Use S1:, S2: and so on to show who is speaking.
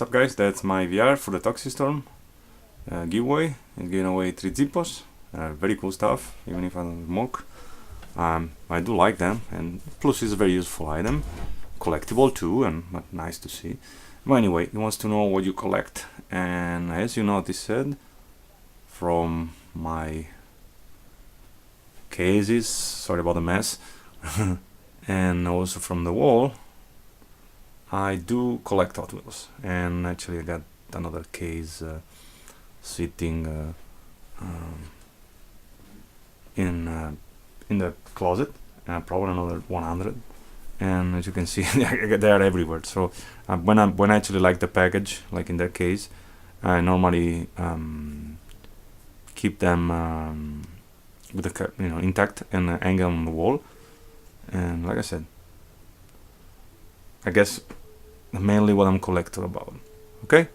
S1: what's up guys, that's my VR for the Toxistorm giveaway. It's giving away 3 Zippos, very cool stuff, even if I don't smoke. I do like them, and plus it's a very useful item, collectible too, and nice to see. But anyway, he wants to know what you collect, and as you noticed from my cases, sorry about the mess, and also from the wall, I do collect Hot Wheels, and actually I got another case sitting in the closet, probably another 100, and as you can see they are everywhere. So when I actually like the package, like in that case, I normally keep them with the intact and hang them on the wall. And like I said, I guess mainly what I'm collecting about. Okay.